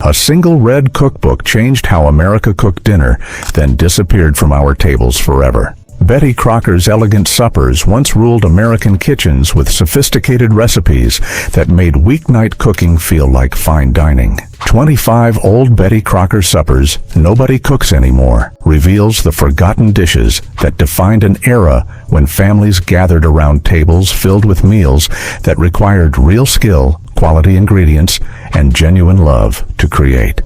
A single red cookbook changed how America cooked dinner, then disappeared from our tables forever. Betty Crocker's elegant suppers once ruled American kitchens with sophisticated recipes that made weeknight cooking feel like fine dining. 25 old Betty Crocker suppers nobody cooks anymore reveals the forgotten dishes that defined an era when families gathered around tables filled with meals that required real skill, quality ingredients, and genuine love to create.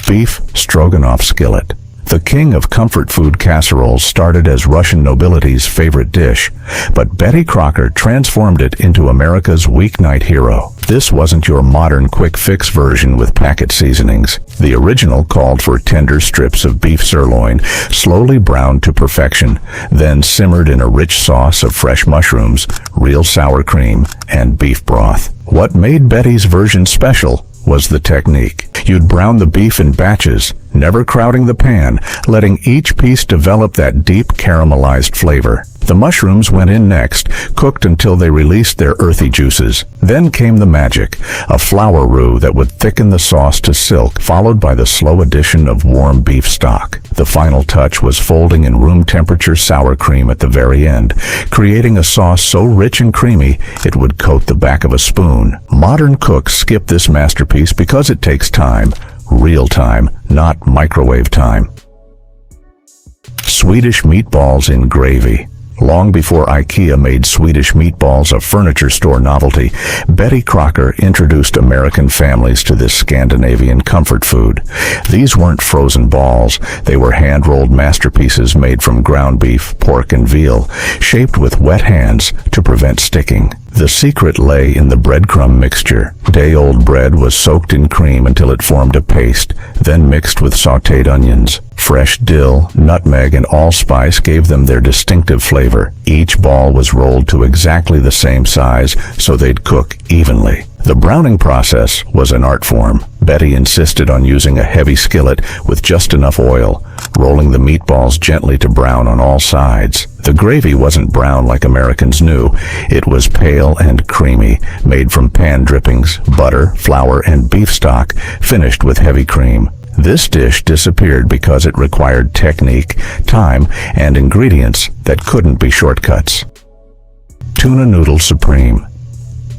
Beef Stroganoff Skillet. The king of comfort food casseroles started as Russian nobility's favorite dish, but Betty Crocker transformed it into America's weeknight hero. This wasn't your modern quick-fix version with packet seasonings. The original called for tender strips of beef sirloin, slowly browned to perfection, then simmered in a rich sauce of fresh mushrooms, real sour cream, and beef broth. What made Betty's version special was the technique. You'd brown the beef in batches, never crowding the pan, letting each piece develop that deep caramelized flavor. The mushrooms went in next, cooked until they released their earthy juices. Then came the magic, a flour roux that would thicken the sauce to silk, followed by the slow addition of warm beef stock. The final touch was folding in room-temperature sour cream at the very end, creating a sauce so rich and creamy it would coat the back of a spoon. Modern cooks skip this masterpiece because it takes time, real time, not microwave time. Swedish meatballs in gravy. Long before IKEA made Swedish meatballs a furniture store novelty, Betty Crocker introduced American families to this Scandinavian comfort food. These weren't frozen balls. They were hand-rolled masterpieces made from ground beef, pork, and veal, shaped with wet hands to prevent sticking. The secret lay in the breadcrumb mixture. Day-old bread was soaked in cream until it formed a paste, then mixed with sautéed onions. Fresh dill, nutmeg, and allspice gave them their distinctive flavor. Each ball was rolled to exactly the same size so they'd cook evenly. The browning process was an art form. Betty insisted on using a heavy skillet with just enough oil, rolling the meatballs gently to brown on all sides. The gravy wasn't brown like Americans knew. It was pale and creamy, made from pan drippings, butter, flour, and beef stock, finished with heavy cream. This dish disappeared because it required technique, time, and ingredients that couldn't be shortcuts. Tuna Noodle Supreme.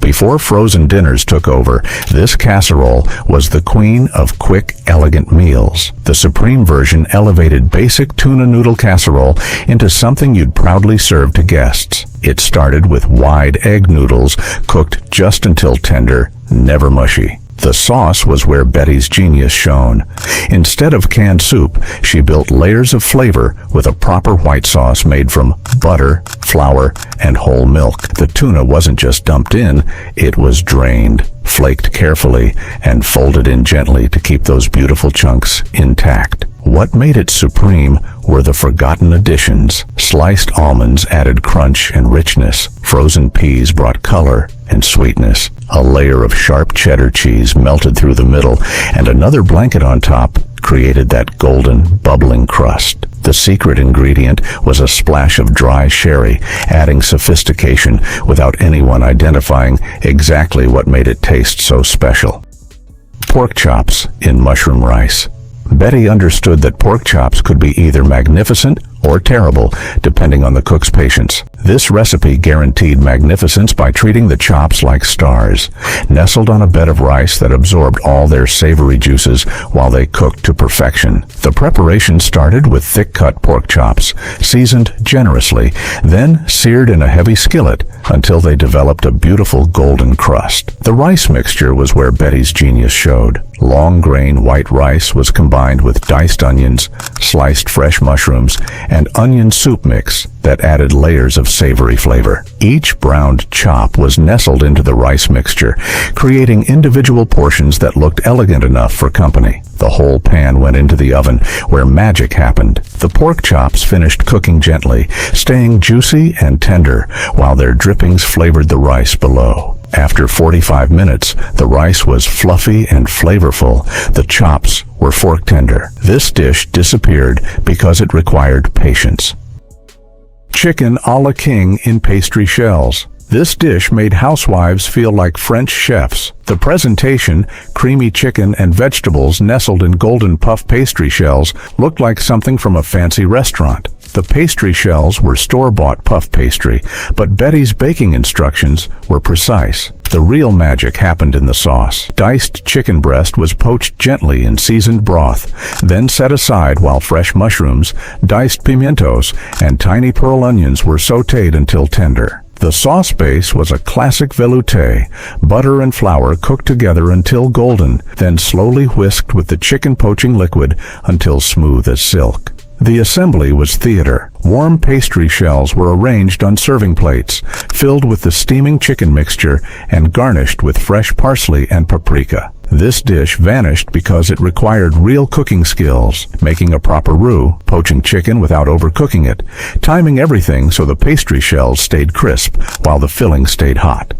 Before frozen dinners took over, this casserole was the queen of quick, elegant meals. The supreme version elevated basic tuna noodle casserole into something you'd proudly serve to guests. It started with wide egg noodles, cooked just until tender, never mushy. The sauce was where Betty's genius shone. Instead of canned soup, she built layers of flavor with a proper white sauce made from butter, flour, and whole milk. The tuna wasn't just dumped in, it was drained, flaked carefully, and folded in gently to keep those beautiful chunks intact. What made it supreme were the forgotten additions. Sliced almonds added crunch and richness. Frozen peas brought color and sweetness. A layer of sharp cheddar cheese melted through the middle, and another blanket on top created that golden, bubbling crust. The secret ingredient was a splash of dry sherry, adding sophistication without anyone identifying exactly what made it taste so special. Pork chops in mushroom rice. Betty understood that pork chops could be either magnificent or terrible, depending on the cook's patience. This recipe guaranteed magnificence by treating the chops like stars, nestled on a bed of rice that absorbed all their savory juices while they cooked to perfection. The preparation started with thick-cut pork chops, seasoned generously, then seared in a heavy skillet until they developed a beautiful golden crust. The rice mixture was where Betty's genius showed. Long-grain white rice was combined with diced onions, sliced fresh mushrooms, and onion soup mix that added layers of savory flavor. Each browned chop was nestled into the rice mixture, creating individual portions that looked elegant enough for company. The whole pan went into the oven, where magic happened. The pork chops finished cooking gently, staying juicy and tender, while their drippings flavored the rice below. After 45 minutes, the rice was fluffy and flavorful. The chops were fork tender. This dish disappeared because it required patience. Chicken a la king in pastry shells. This dish made housewives feel like French chefs. The presentation, creamy chicken and vegetables nestled in golden puff pastry shells, looked like something from a fancy restaurant. The pastry shells were store-bought puff pastry, but Betty's baking instructions were precise. The real magic happened in the sauce. Diced chicken breast was poached gently in seasoned broth, then set aside while fresh mushrooms, diced pimientos, and tiny pearl onions were sautéed until tender. The sauce base was a classic velouté, butter and flour cooked together until golden, then slowly whisked with the chicken poaching liquid until smooth as silk. The assembly was theater. Warm pastry shells were arranged on serving plates, filled with the steaming chicken mixture and garnished with fresh parsley and paprika. This dish vanished because it required real cooking skills, making a proper roux, poaching chicken without overcooking it, timing everything so the pastry shells stayed crisp while the filling stayed hot.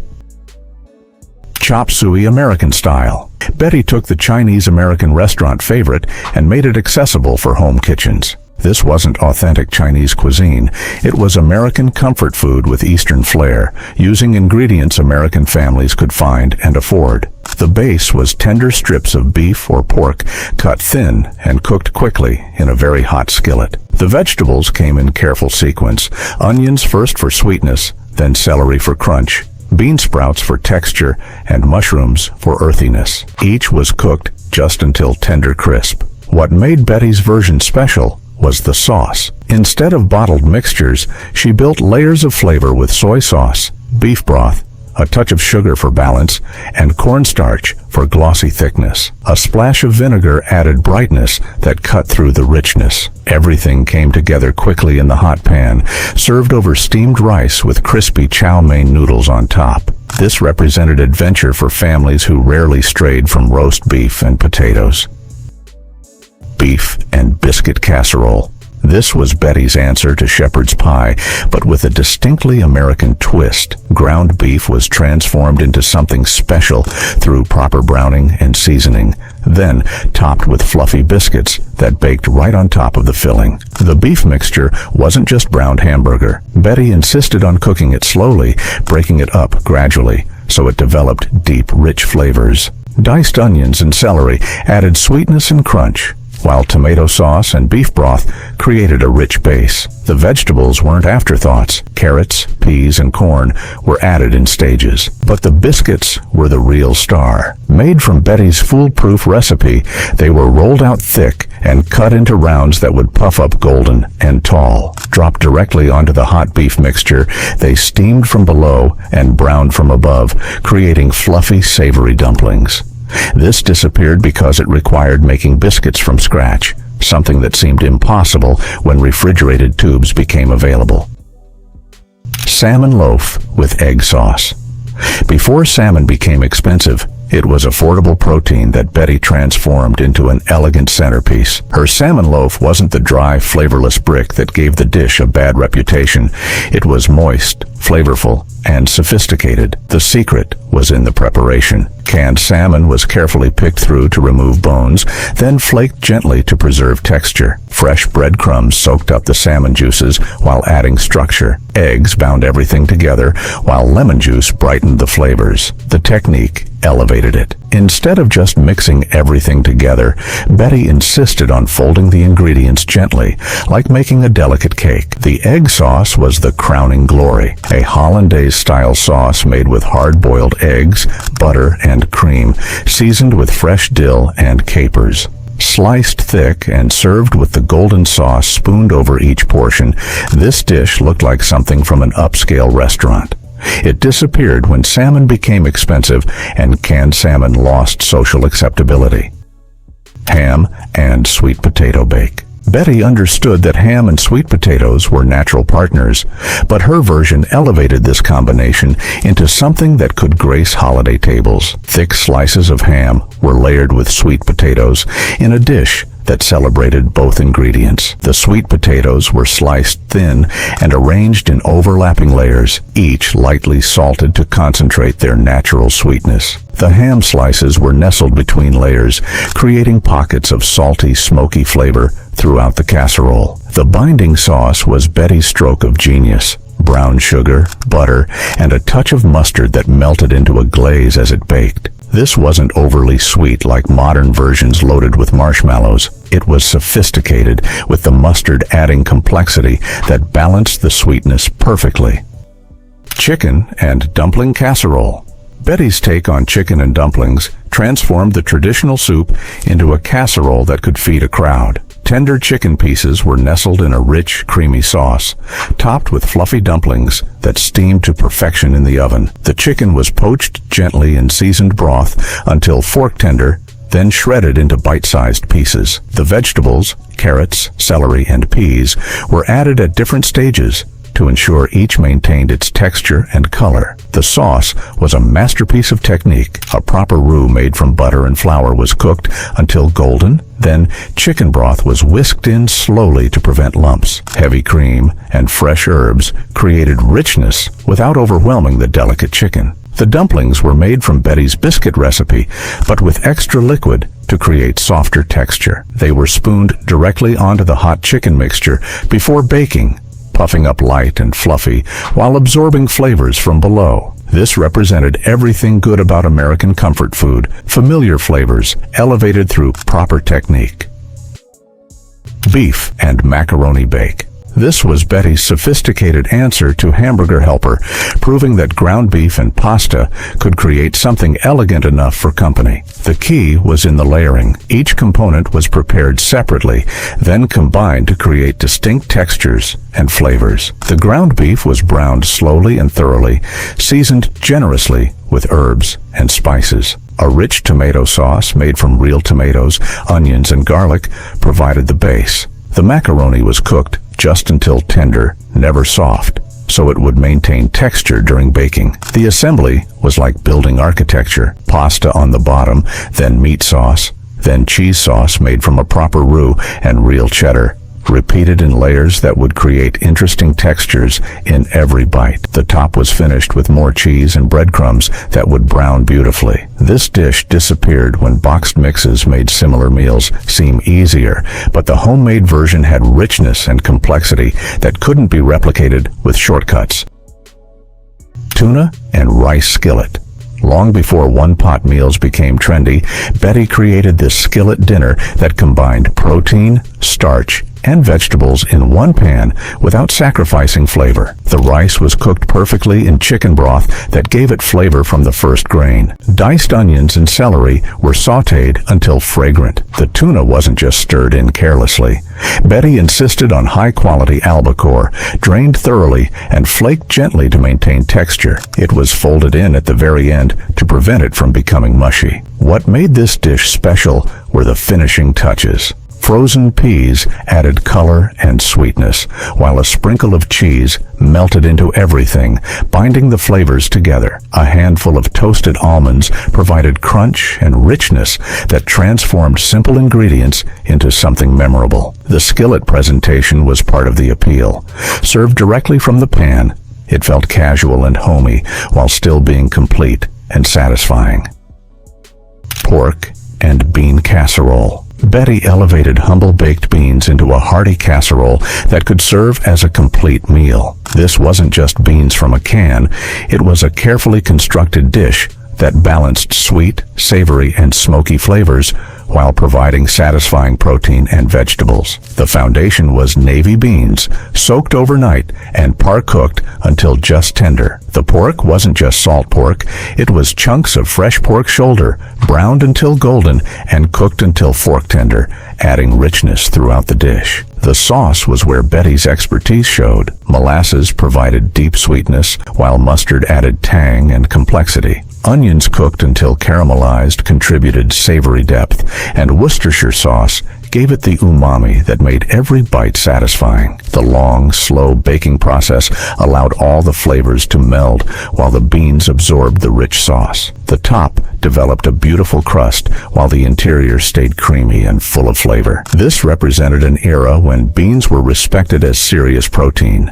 Chop suey American style. Betty took the Chinese-American restaurant favorite and made it accessible for home kitchens. This wasn't authentic Chinese cuisine. It was American comfort food with Eastern flair, using ingredients American families could find and afford. The base was tender strips of beef or pork, cut thin and cooked quickly in a very hot skillet. The vegetables came in careful sequence. Onions first for sweetness, then celery for crunch, bean sprouts for texture, and mushrooms for earthiness. Each was cooked just until tender crisp. What made Betty's version special was the sauce. Instead of bottled mixtures, she built layers of flavor with soy sauce, beef broth, a touch of sugar for balance, and cornstarch for glossy thickness. A splash of vinegar added brightness that cut through the richness. Everything came together quickly in the hot pan, served over steamed rice with crispy chow mein noodles on top. This represented adventure for families who rarely strayed from roast beef and potatoes. Beef and biscuit casserole. This was Betty's answer to shepherd's pie, but with a distinctly American twist. Ground beef was transformed into something special through proper browning and seasoning, then topped with fluffy biscuits that baked right on top of the filling. The beef mixture wasn't just browned hamburger. Betty insisted on cooking it slowly, breaking it up gradually, so it developed deep, rich flavors. Diced onions and celery added sweetness and crunch, while tomato sauce and beef broth created a rich base. The vegetables weren't afterthoughts. Carrots, peas, and corn were added in stages. But the biscuits were the real star. Made from Betty's foolproof recipe, they were rolled out thick and cut into rounds that would puff up golden and tall. Dropped directly onto the hot beef mixture, they steamed from below and browned from above, creating fluffy, savory dumplings. This disappeared because it required making biscuits from scratch, something that seemed impossible when refrigerated tubes became available. Salmon loaf with egg sauce. Before salmon became expensive, it was affordable protein that Betty transformed into an elegant centerpiece. Her salmon loaf wasn't the dry, flavorless brick that gave the dish a bad reputation. It was moist, flavorful, and sophisticated. The secret was in the preparation. Canned salmon was carefully picked through to remove bones, then flaked gently to preserve texture. Fresh breadcrumbs soaked up the salmon juices while adding structure. Eggs bound everything together, while lemon juice brightened the flavors. The technique elevated it. Instead of just mixing everything together, Betty insisted on folding the ingredients gently, like making a delicate cake. The egg sauce was the crowning glory, a hollandaise-style sauce made with hard-boiled eggs, butter, and cream, seasoned with fresh dill and capers. Sliced thick and served with the golden sauce spooned over each portion, this dish looked like something from an upscale restaurant. It disappeared when salmon became expensive and canned salmon lost social acceptability. Ham and sweet potato bake. Betty understood that ham and sweet potatoes were natural partners, but her version elevated this combination into something that could grace holiday tables. Thick slices of ham were layered with sweet potatoes in a dish that celebrated both ingredients. The sweet potatoes were sliced thin and arranged in overlapping layers, each lightly salted to concentrate their natural sweetness. The ham slices were nestled between layers, creating pockets of salty, smoky flavor throughout the casserole. The binding sauce was Betty's stroke of genius. brown sugar, butter, and a touch of mustard that melted into a glaze as it baked. This wasn't overly sweet like modern versions loaded with marshmallows. It was sophisticated, with the mustard adding complexity that balanced the sweetness perfectly. Chicken and dumpling casserole. Betty's take on chicken and dumplings transformed the traditional soup into a casserole that could feed a crowd. Tender chicken pieces were nestled in a rich, creamy sauce, topped with fluffy dumplings that steamed to perfection in the oven. The chicken was poached gently in seasoned broth until fork tender, then shredded into bite-sized pieces. The vegetables, carrots, celery, and peas, were added at different stages to ensure each maintained its texture and color. The sauce was a masterpiece of technique. A proper roux made from butter and flour was cooked until golden, then chicken broth was whisked in slowly to prevent lumps. Heavy cream and fresh herbs created richness without overwhelming the delicate chicken. The dumplings were made from Betty's biscuit recipe, but with extra liquid to create softer texture. They were spooned directly onto the hot chicken mixture before baking, puffing up light and fluffy while absorbing flavors from below. This represented everything good about American comfort food, familiar flavors elevated through proper technique. Beef and macaroni bake. This was Betty's sophisticated answer to Hamburger Helper, proving that ground beef and pasta could create something elegant enough for company. The key was in the layering. Each component was prepared separately, then combined to create distinct textures and flavors. The ground beef was browned slowly and thoroughly, seasoned generously with herbs and spices. A rich tomato sauce made from real tomatoes, onions, and garlic provided the base. The macaroni was cooked just until tender, never soft, so it would maintain texture during baking. The assembly was like building architecture. Pasta on the bottom, then meat sauce, then cheese sauce made from a proper roux and real cheddar, repeated in layers that would create interesting textures in every bite. The top was finished with more cheese and breadcrumbs that would brown beautifully. This dish disappeared when boxed mixes made similar meals seem easier, but the homemade version had richness and complexity that couldn't be replicated with shortcuts. Tuna and rice skillet. Long before one-pot meals became trendy, Betty created this skillet dinner that combined protein, starch, and vegetables in one pan without sacrificing flavor. The rice was cooked perfectly in chicken broth that gave it flavor from the first grain. Diced onions and celery were sautéed until fragrant. The tuna wasn't just stirred in carelessly. Betty insisted on high-quality albacore, drained thoroughly and flaked gently to maintain texture. It was folded in at the very end to prevent it from becoming mushy. What made this dish special were the finishing touches. Frozen peas added color and sweetness, while a sprinkle of cheese melted into everything, binding the flavors together. A handful of toasted almonds provided crunch and richness that transformed simple ingredients into something memorable. The skillet presentation was part of the appeal. Served directly from the pan, it felt casual and homey, while still being complete and satisfying. Pork and bean casserole. Betty elevated humble baked beans into a hearty casserole that could serve as a complete meal. This wasn't just beans from a can, it was a carefully constructed dish that balanced sweet, savory, and smoky flavors while providing satisfying protein and vegetables. The foundation was navy beans, soaked overnight and par-cooked until just tender. The pork wasn't just salt pork, it was chunks of fresh pork shoulder, browned until golden and cooked until fork tender, adding richness throughout the dish. The sauce was where Betty's expertise showed. Molasses provided deep sweetness, while mustard added tang and complexity. Onions cooked until caramelized contributed savory depth, and Worcestershire sauce gave it the umami that made every bite satisfying. The long, slow baking process allowed all the flavors to meld while the beans absorbed the rich sauce. The top developed a beautiful crust while the interior stayed creamy and full of flavor. This represented an era when beans were respected as serious protein.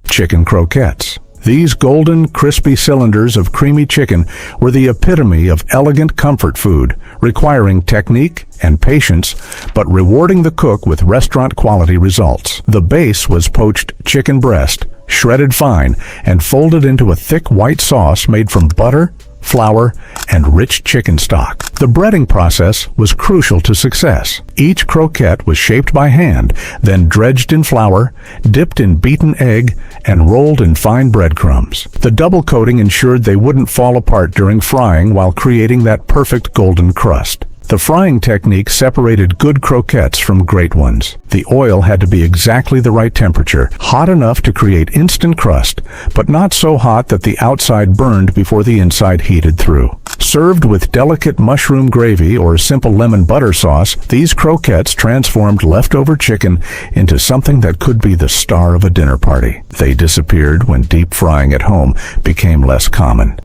Chicken croquettes. These golden, crispy cylinders of creamy chicken were the epitome of elegant comfort food, requiring technique and patience, but rewarding the cook with restaurant-quality results. The base was poached chicken breast, shredded fine, and folded into a thick white sauce made from butter, flour, and rich chicken stock. The breading process was crucial to success. Each croquette was shaped by hand, then dredged in flour, dipped in beaten egg, and rolled in fine breadcrumbs. The double coating ensured they wouldn't fall apart during frying while creating that perfect golden crust. The frying technique separated good croquettes from great ones. The oil had to be exactly the right temperature, hot enough to create instant crust, but not so hot that the outside burned before the inside heated through. Served with delicate mushroom gravy or simple lemon butter sauce, these croquettes transformed leftover chicken into something that could be the star of a dinner party. They disappeared when deep frying at home became less common.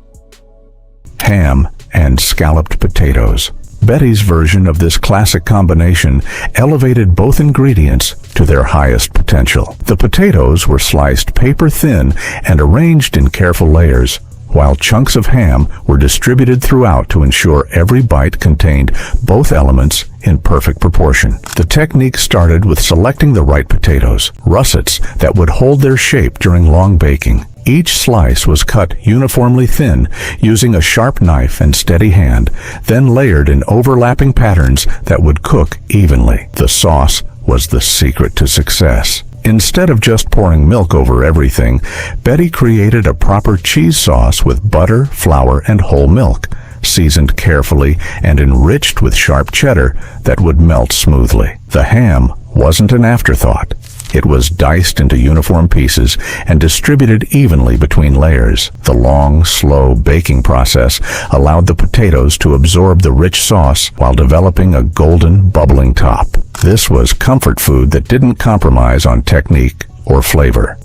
Ham and scalloped potatoes. Betty's version of this classic combination elevated both ingredients to their highest potential. The potatoes were sliced paper thin and arranged in careful layers, while chunks of ham were distributed throughout to ensure every bite contained both elements in perfect proportion. The technique started with selecting the right potatoes, russets that would hold their shape during long baking. Each slice was cut uniformly thin using a sharp knife and steady hand, then layered in overlapping patterns that would cook evenly. The sauce was the secret to success. Instead of just pouring milk over everything, Betty created a proper cheese sauce with butter, flour, and whole milk, seasoned carefully and enriched with sharp cheddar that would melt smoothly. The ham wasn't an afterthought. It was diced into uniform pieces and distributed evenly between layers. The long, slow baking process allowed the potatoes to absorb the rich sauce while developing a golden, bubbling top. This was comfort food that didn't compromise on technique or flavor.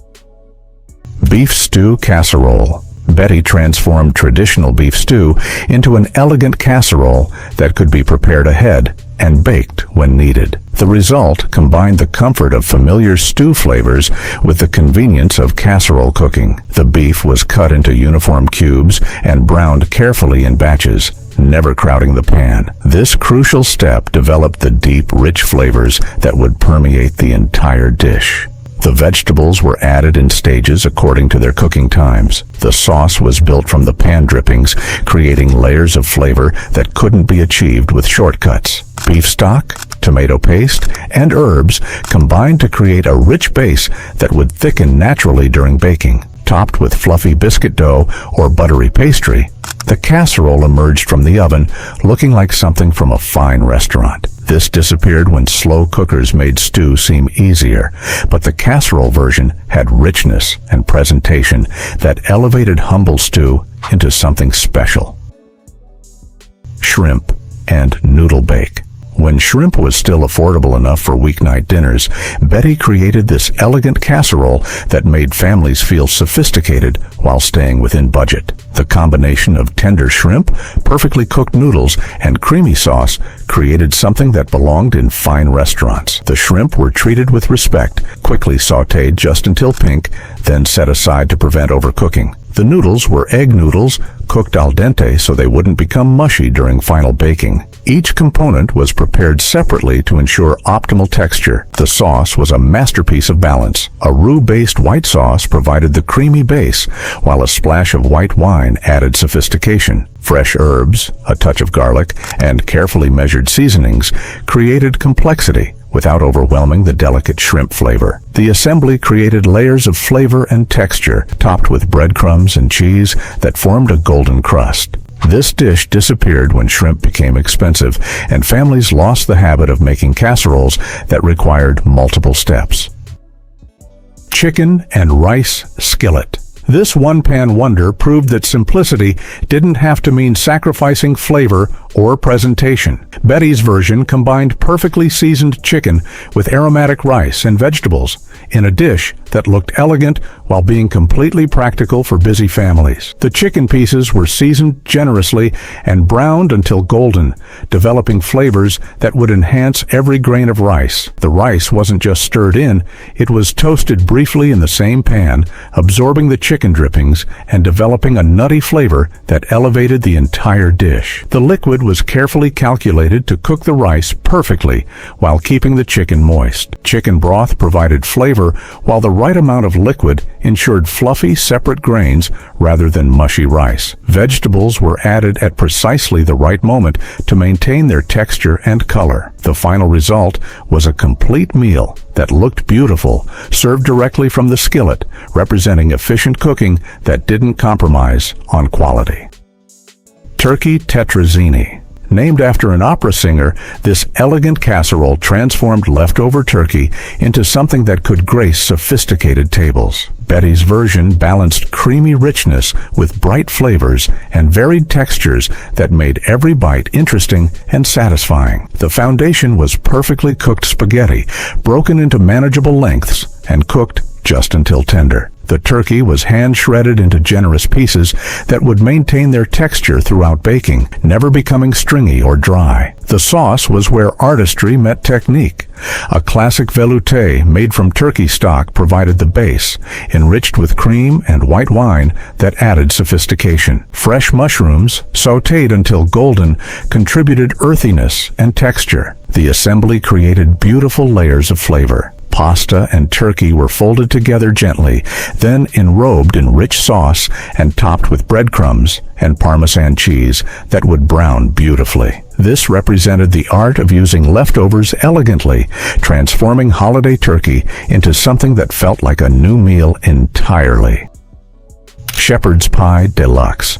Beef stew casserole. Betty transformed traditional beef stew into an elegant casserole that could be prepared ahead and baked when needed. The result combined the comfort of familiar stew flavors with the convenience of casserole cooking. The beef was cut into uniform cubes and browned carefully in batches, never crowding the pan. This crucial step developed the deep, rich flavors that would permeate the entire dish. The vegetables were added in stages according to their cooking times. The sauce was built from the pan drippings, creating layers of flavor that couldn't be achieved with shortcuts. Beef stock, tomato paste, and herbs combined to create a rich base that would thicken naturally during baking. Topped with fluffy biscuit dough or buttery pastry, the casserole emerged from the oven looking like something from a fine restaurant. This disappeared when slow cookers made stew seem easier, but the casserole version had richness and presentation that elevated humble stew into something special. Shrimp and noodle bake. When shrimp was still affordable enough for weeknight dinners, Betty created this elegant casserole that made families feel sophisticated while staying within budget. The combination of tender shrimp, perfectly cooked noodles, and creamy sauce created something that belonged in fine restaurants. The shrimp were treated with respect, quickly sautéed just until pink, then set aside to prevent overcooking. The noodles were egg noodles, cooked al dente so they wouldn't become mushy during final baking. Each component was prepared separately to ensure optimal texture. The sauce was a masterpiece of balance. A roux-based white sauce provided the creamy base, while a splash of white wine added sophistication. Fresh herbs, a touch of garlic, and carefully measured seasonings created complexity without overwhelming the delicate shrimp flavor. The assembly created layers of flavor and texture, topped with breadcrumbs and cheese that formed a golden crust. This dish disappeared when shrimp became expensive, and families lost the habit of making casseroles that required multiple steps. Chicken and rice skillet. This one-pan wonder proved that simplicity didn't have to mean sacrificing flavor or presentation. Betty's version combined perfectly seasoned chicken with aromatic rice and vegetables in a dish that looked elegant while being completely practical for busy families. The chicken pieces were seasoned generously and browned until golden, developing flavors that would enhance every grain of rice. The rice wasn't just stirred in, it was toasted briefly in the same pan, absorbing the chicken drippings and developing a nutty flavor that elevated the entire dish. The liquid was carefully calculated to cook the rice perfectly while keeping the chicken moist. Chicken broth provided flavor flavor, while the right amount of liquid ensured fluffy, separate grains rather than mushy rice. Vegetables were added at precisely the right moment to maintain their texture and color. The final result was a complete meal that looked beautiful, served directly from the skillet, representing efficient cooking that didn't compromise on quality. Turkey Tetrazzini. Named after an opera singer, this elegant casserole transformed leftover turkey into something that could grace sophisticated tables. Betty's version balanced creamy richness with bright flavors and varied textures that made every bite interesting and satisfying. The foundation was perfectly cooked spaghetti, broken into manageable lengths and cooked just until tender. The turkey was hand-shredded into generous pieces that would maintain their texture throughout baking, never becoming stringy or dry. The sauce was where artistry met technique. A classic velouté made from turkey stock provided the base, enriched with cream and white wine that added sophistication. Fresh mushrooms, sautéed until golden, contributed earthiness and texture. The assembly created beautiful layers of flavor. Pasta and turkey were folded together gently, then enrobed in rich sauce and topped with breadcrumbs and Parmesan cheese that would brown beautifully. This represented the art of using leftovers elegantly, transforming holiday turkey into something that felt like a new meal entirely. Shepherd's Pie Deluxe.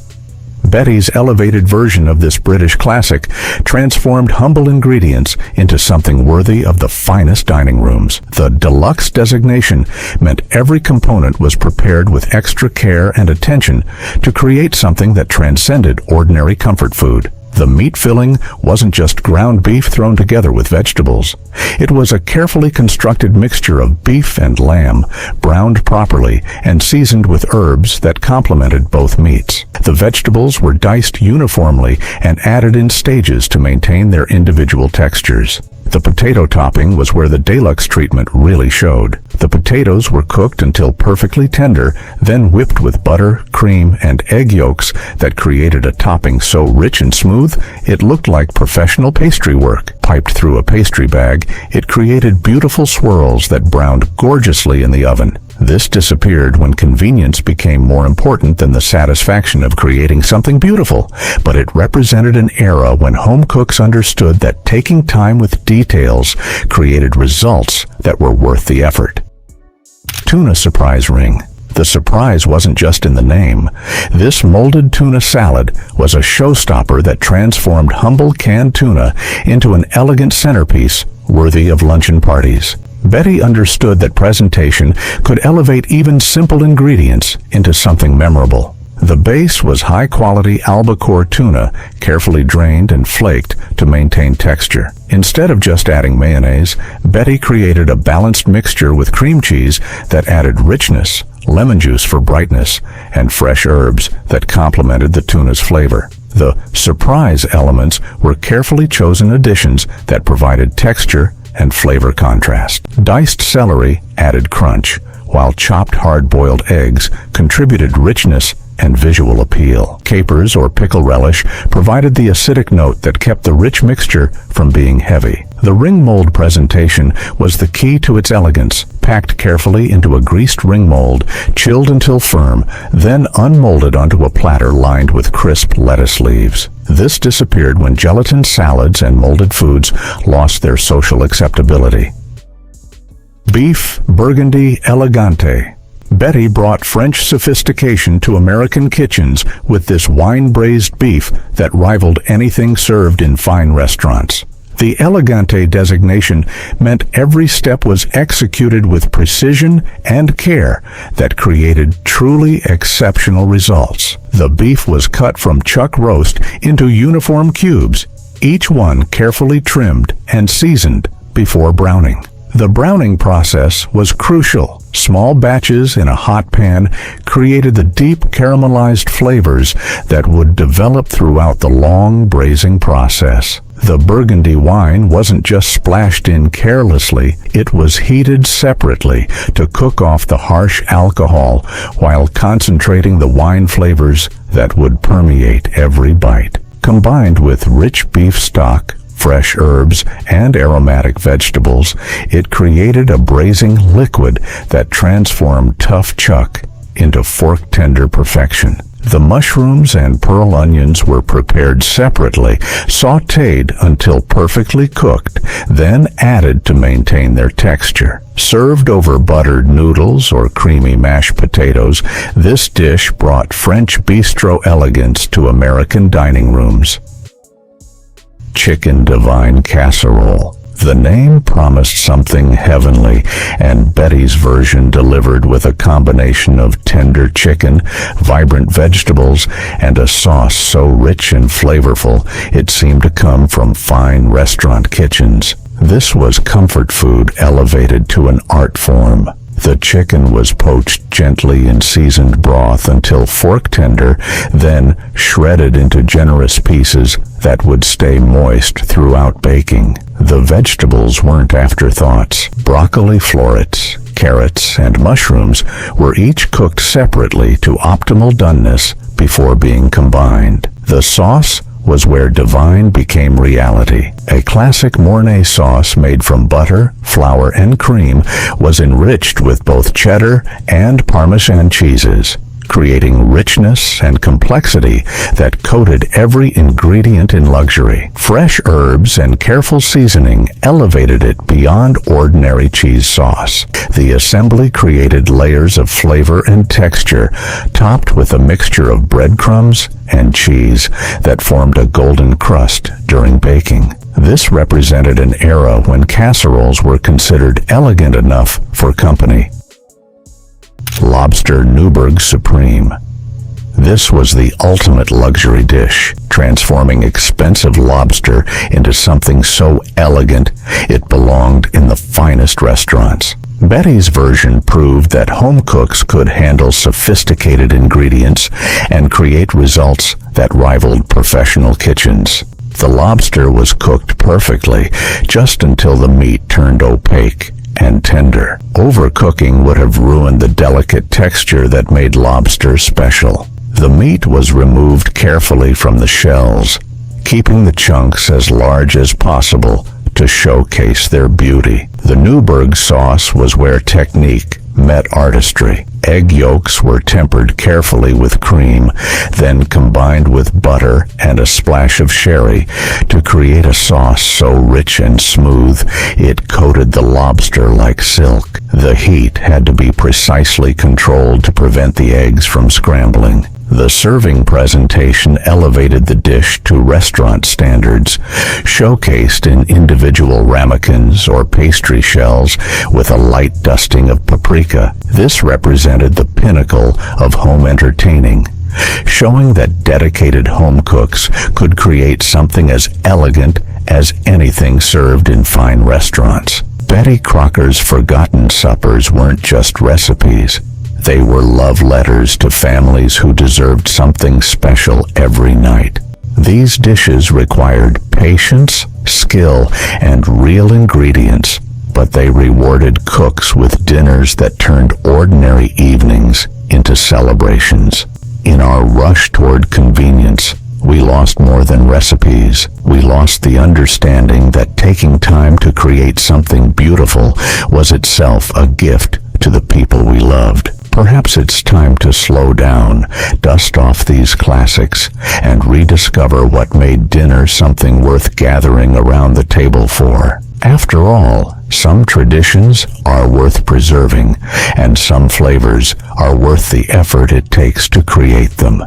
Betty's elevated version of this British classic transformed humble ingredients into something worthy of the finest dining rooms. The deluxe designation meant every component was prepared with extra care and attention to create something that transcended ordinary comfort food. The meat filling wasn't just ground beef thrown together with vegetables. It was a carefully constructed mixture of beef and lamb, browned properly and seasoned with herbs that complemented both meats. The vegetables were diced uniformly and added in stages to maintain their individual textures. The potato topping was where the deluxe treatment really showed. The potatoes were cooked until perfectly tender, then whipped with butter, cream, and egg yolks that created a topping so rich and smooth it looked like professional pastry work. Piped through a pastry bag, it created beautiful swirls that browned gorgeously in the oven. This disappeared when convenience became more important than the satisfaction of creating something beautiful, but it represented an era when home cooks understood that taking time with details created results that were worth the effort. Tuna surprise ring. The surprise wasn't just in the name. This molded tuna salad was a showstopper that transformed humble canned tuna into an elegant centerpiece worthy of luncheon parties. Betty understood that presentation could elevate even simple ingredients into something memorable. The base was high-quality albacore tuna, carefully drained and flaked to maintain texture. Instead of just adding mayonnaise, Betty created a balanced mixture with cream cheese that added richness, lemon juice for brightness, and fresh herbs that complemented the tuna's flavor. The surprise elements were carefully chosen additions that provided texture and flavor contrast. Diced celery added crunch, while chopped hard-boiled eggs contributed richness and visual appeal. Capers or pickle relish provided the acidic note that kept the rich mixture from being heavy. The ring mold presentation was the key to its elegance, packed carefully into a greased ring mold, chilled until firm, then unmolded onto a platter lined with crisp lettuce leaves. This disappeared when gelatin salads and molded foods lost their social acceptability. Beef Burgundy Elegante. Betty brought French sophistication to American kitchens with this wine-braised beef that rivaled anything served in fine restaurants. The Elegante designation meant every step was executed with precision and care that created truly exceptional results. The beef was cut from chuck roast into uniform cubes, each one carefully trimmed and seasoned before browning. The browning process was crucial. Small batches in a hot pan created the deep caramelized flavors that would develop throughout the long braising process. The Burgundy wine wasn't just splashed in carelessly, it was heated separately to cook off the harsh alcohol while concentrating the wine flavors that would permeate every bite. Combined with rich beef stock, fresh herbs, and aromatic vegetables, it created a braising liquid that transformed tough chuck into fork-tender perfection. The mushrooms and pearl onions were prepared separately, sautéed until perfectly cooked, then added to maintain their texture. Served over buttered noodles or creamy mashed potatoes, this dish brought French bistro elegance to American dining rooms. Chicken Divine Casserole. The name promised something heavenly, and Betty's version delivered with a combination of tender chicken, vibrant vegetables, and a sauce so rich and flavorful it seemed to come from fine restaurant kitchens. This was comfort food elevated to an art form. The chicken was poached gently in seasoned broth until fork tender, then shredded into generous pieces that would stay moist throughout baking. The vegetables weren't afterthoughts. Broccoli florets, carrots, and mushrooms were each cooked separately to optimal doneness before being combined. The sauce was where divine became reality. A classic Mornay sauce made from butter, flour, and cream was enriched with both cheddar and Parmesan cheeses, creating richness and complexity that coated every ingredient in luxury. Fresh herbs and careful seasoning elevated it beyond ordinary cheese sauce. The assembly created layers of flavor and texture, topped with a mixture of breadcrumbs and cheese that formed a golden crust during baking. This represented an era when casseroles were considered elegant enough for company. Lobster Newburg Supreme. This was the ultimate luxury dish, transforming expensive lobster into something so elegant it belonged in the finest restaurants. Betty's version proved that home cooks could handle sophisticated ingredients and create results that rivaled professional kitchens. The lobster was cooked perfectly, just until the meat turned opaque and tender. Overcooking would have ruined the delicate texture that made lobster special. The meat was removed carefully from the shells, keeping the chunks as large as possible to showcase their beauty. The Newburg sauce was where technique met artistry. Egg yolks were tempered carefully with cream, then combined with butter and a splash of sherry to create a sauce so rich and smooth it coated the lobster like silk. The heat had to be precisely controlled to prevent the eggs from scrambling. The serving presentation elevated the dish to restaurant standards, showcased in individual ramekins or pastry shells with a light dusting of paprika. This represented the pinnacle of home entertaining, showing that dedicated home cooks could create something as elegant as anything served in fine restaurants. Betty Crocker's forgotten suppers weren't just recipes. They were love letters to families who deserved something special every night. These dishes required patience, skill, and real ingredients, but they rewarded cooks with dinners that turned ordinary evenings into celebrations. In our rush toward convenience, we lost more than recipes. We lost the understanding that taking time to create something beautiful was itself a gift to the people we loved. Perhaps it's time to slow down, dust off these classics, and rediscover what made dinner something worth gathering around the table for. After all, some traditions are worth preserving, and some flavors are worth the effort it takes to create them.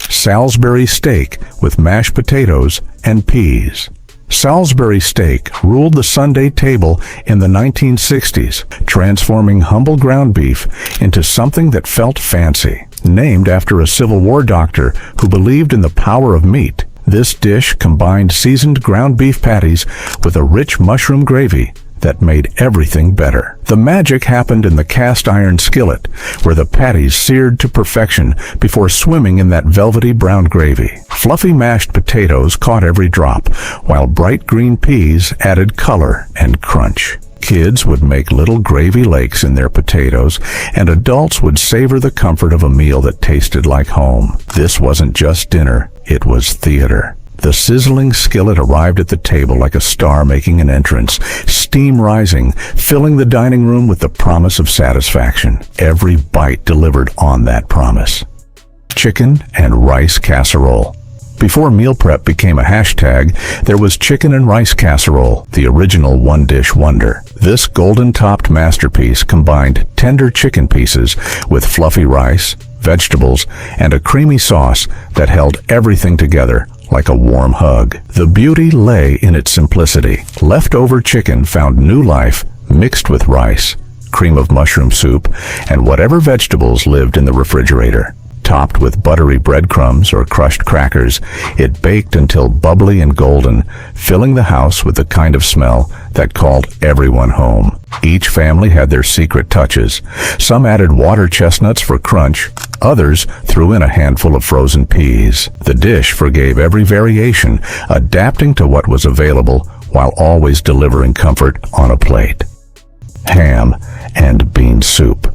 Salisbury steak with mashed potatoes and peas. Salisbury steak ruled the Sunday table in the 1960s, transforming humble ground beef into something that felt fancy. Named after a Civil War doctor who believed in the power of meat, this dish combined seasoned ground beef patties with a rich mushroom gravy that made everything better. The magic happened in the cast iron skillet, where the patties seared to perfection before swimming in that velvety brown gravy. Fluffy mashed potatoes caught every drop, while bright green peas added color and crunch. Kids would make little gravy lakes in their potatoes, and adults would savor the comfort of a meal that tasted like home. This wasn't just dinner, it was theater. The sizzling skillet arrived at the table like a star making an entrance, steam rising, filling the dining room with the promise of satisfaction. Every bite delivered on that promise. Chicken and rice casserole. Before meal prep became a hashtag, there was chicken and rice casserole, the original one-dish wonder. This golden-topped masterpiece combined tender chicken pieces with fluffy rice, vegetables, and a creamy sauce that held everything together like a warm hug. The beauty lay in its simplicity. Leftover chicken found new life mixed with rice, cream of mushroom soup, and whatever vegetables lived in the refrigerator. Topped with buttery breadcrumbs or crushed crackers, it baked until bubbly and golden, filling the house with the kind of smell that called everyone home. Each family had their secret touches. Some added water chestnuts for crunch, others threw in a handful of frozen peas. The dish forgave every variation, adapting to what was available while always delivering comfort on a plate. Ham and bean soup.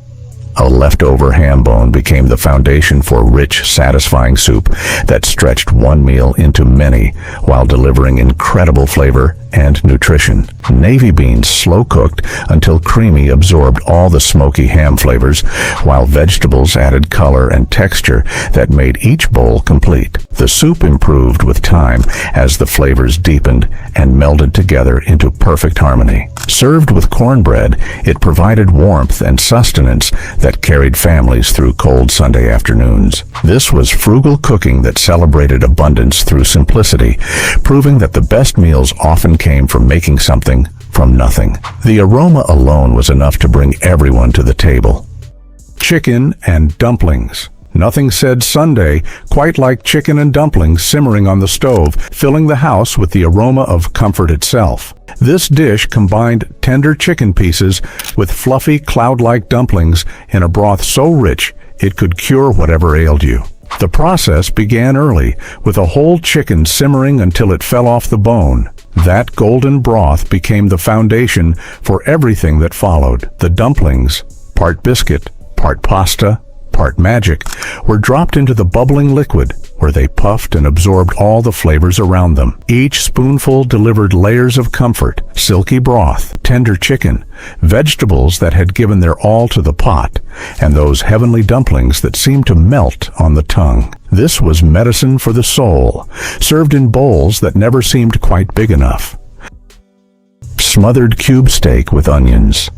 A leftover ham bone became the foundation for rich, satisfying soup that stretched one meal into many while delivering incredible flavor and nutrition. Navy beans slow-cooked until creamy absorbed all the smoky ham flavors, while vegetables added color and texture that made each bowl complete. The soup improved with time as the flavors deepened and melded together into perfect harmony. Served with cornbread, it provided warmth and sustenance that carried families through cold Sunday afternoons. This was frugal cooking that celebrated abundance through simplicity, proving that the best meals often came from making something from nothing. The aroma alone was enough to bring everyone to the table. Chicken and dumplings. Nothing said Sunday quite like chicken and dumplings simmering on the stove, filling the house with the aroma of comfort itself. This dish combined tender chicken pieces with fluffy cloud-like dumplings in a broth so rich it could cure whatever ailed you. The process began early, with a whole chicken simmering until it fell off the bone. That golden broth became the foundation for everything that followed. The dumplings, part biscuit, part pasta, part magic, were dropped into the bubbling liquid, where they puffed and absorbed all the flavors around them. Each spoonful delivered layers of comfort: silky broth, tender chicken, vegetables that had given their all to the pot, and those heavenly dumplings that seemed to melt on the tongue. This was medicine for the soul, served in bowls that never seemed quite big enough. Smothered cube steak with onions.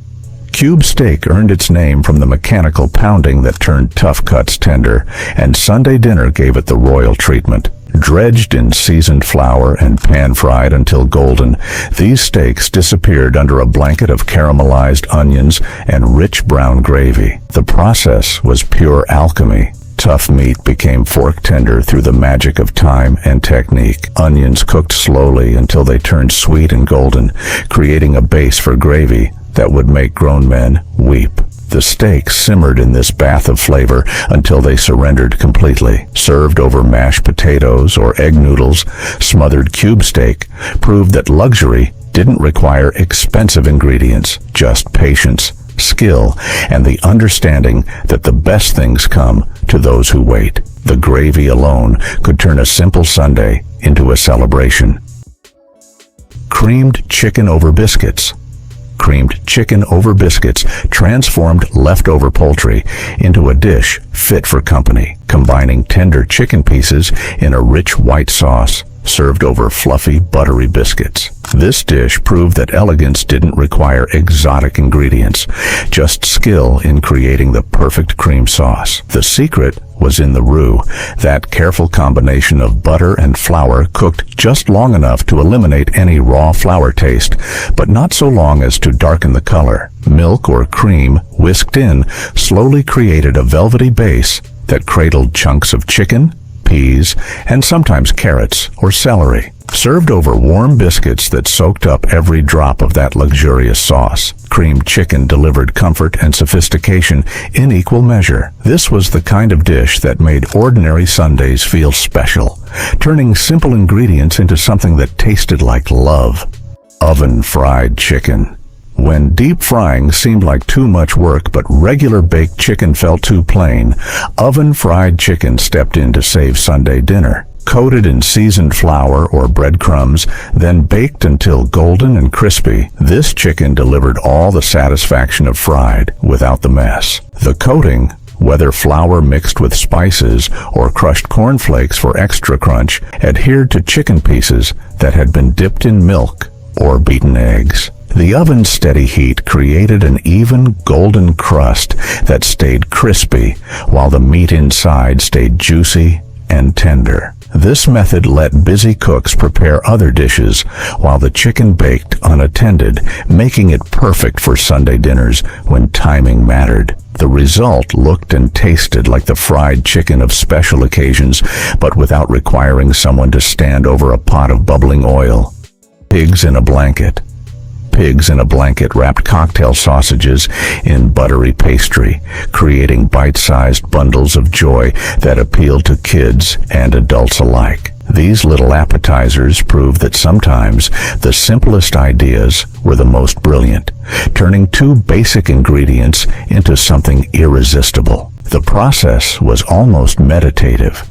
Cube steak earned its name from the mechanical pounding that turned tough cuts tender, and Sunday dinner gave it the royal treatment. Dredged in seasoned flour and pan-fried until golden, these steaks disappeared under a blanket of caramelized onions and rich brown gravy. The process was pure alchemy. Tough meat became fork tender through the magic of time and technique. Onions cooked slowly until they turned sweet and golden, creating a base for gravy that would make grown men weep. The steaks simmered in this bath of flavor until they surrendered completely. Served over mashed potatoes or egg noodles, smothered cube steak proved that luxury didn't require expensive ingredients, just patience, skill, and the understanding that the best things come to those who wait. The gravy alone could turn a simple Sunday into a celebration. Creamed chicken over biscuits. Creamed chicken over biscuits transformed leftover poultry into a dish fit for company, combining tender chicken pieces in a rich white sauce served over fluffy, buttery biscuits. This dish proved that elegance didn't require exotic ingredients, just skill in creating the perfect cream sauce. The secret was in the roux, that careful combination of butter and flour cooked just long enough to eliminate any raw flour taste, but not so long as to darken the color. Milk or cream whisked in slowly created a velvety base that cradled chunks of chicken, peas, and sometimes carrots or celery. Served over warm biscuits that soaked up every drop of that luxurious sauce, creamed chicken delivered comfort and sophistication in equal measure. This was the kind of dish that made ordinary Sundays feel special, turning simple ingredients into something that tasted like love. Oven-fried chicken. When deep frying seemed like too much work but regular baked chicken felt too plain, oven-fried chicken stepped in to save Sunday dinner. Coated in seasoned flour or breadcrumbs, then baked until golden and crispy, this chicken delivered all the satisfaction of fried without the mess. The coating, whether flour mixed with spices or crushed cornflakes for extra crunch, adhered to chicken pieces that had been dipped in milk or beaten eggs. The oven's steady heat created an even golden crust that stayed crispy, while the meat inside stayed juicy and tender. This method let busy cooks prepare other dishes while the chicken baked unattended, making it perfect for Sunday dinners when timing mattered. The result looked and tasted like the fried chicken of special occasions, but without requiring someone to stand over a pot of bubbling oil. Pigs in a blanket. Pigs in a blanket wrapped cocktail sausages in buttery pastry, creating bite-sized bundles of joy that appealed to kids and adults alike. These little appetizers prove that sometimes the simplest ideas were the most brilliant, turning two basic ingredients into something irresistible. The process was almost meditative,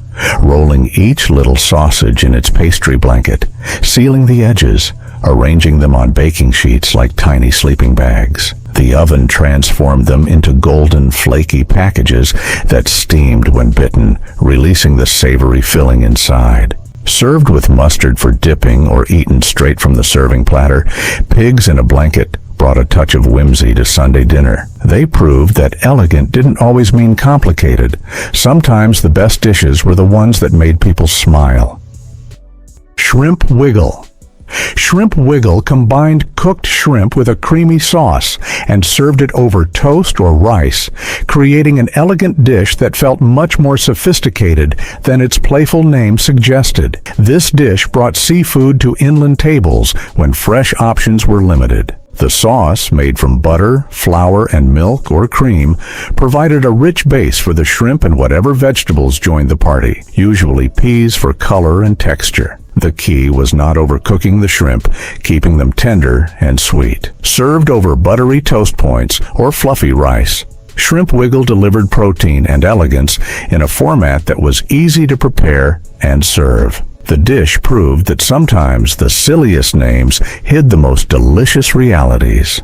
rolling each little sausage in its pastry blanket, sealing the edges, arranging them on baking sheets like tiny sleeping bags. The oven transformed them into golden, flaky packages that steamed when bitten, releasing the savory filling inside. Served with mustard for dipping or eaten straight from the serving platter, pigs in a blanket brought a touch of whimsy to Sunday dinner. They proved that elegant didn't always mean complicated. Sometimes the best dishes were the ones that made people smile. Shrimp Wiggle. Shrimp Wiggle combined cooked shrimp with a creamy sauce and served it over toast or rice, creating an elegant dish that felt much more sophisticated than its playful name suggested. This dish brought seafood to inland tables when fresh options were limited. The sauce, made from butter, flour, and milk or cream, provided a rich base for the shrimp and whatever vegetables joined the party, usually peas for color and texture. The key was not overcooking the shrimp, keeping them tender and sweet. Served over buttery toast points or fluffy rice, Shrimp Wiggle delivered protein and elegance in a format that was easy to prepare and serve. The dish proved that sometimes the silliest names hid the most delicious realities.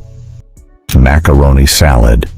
Macaroni Salad.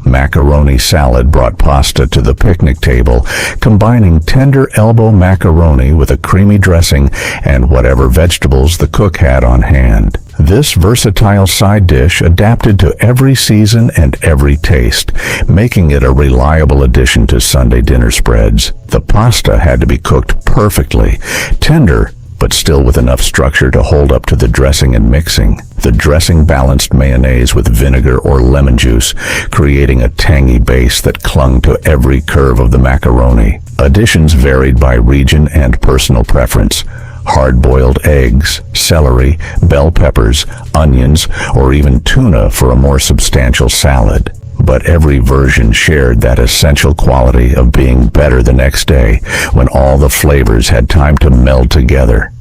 Macaroni salad brought pasta to the picnic table, combining tender elbow macaroni with a creamy dressing and whatever vegetables the cook had on hand. This versatile side dish adapted to every season and every taste, making it a reliable addition to Sunday dinner spreads. The pasta had to be cooked perfectly, tender, but still with enough structure to hold up to the dressing and mixing. The dressing balanced mayonnaise with vinegar or lemon juice, creating a tangy base that clung to every curve of the macaroni. Additions varied by region and personal preference. Hard-boiled eggs, celery, bell peppers, onions, or even tuna for a more substantial salad. But every version shared that essential quality of being better the next day when all the flavors had time to meld together.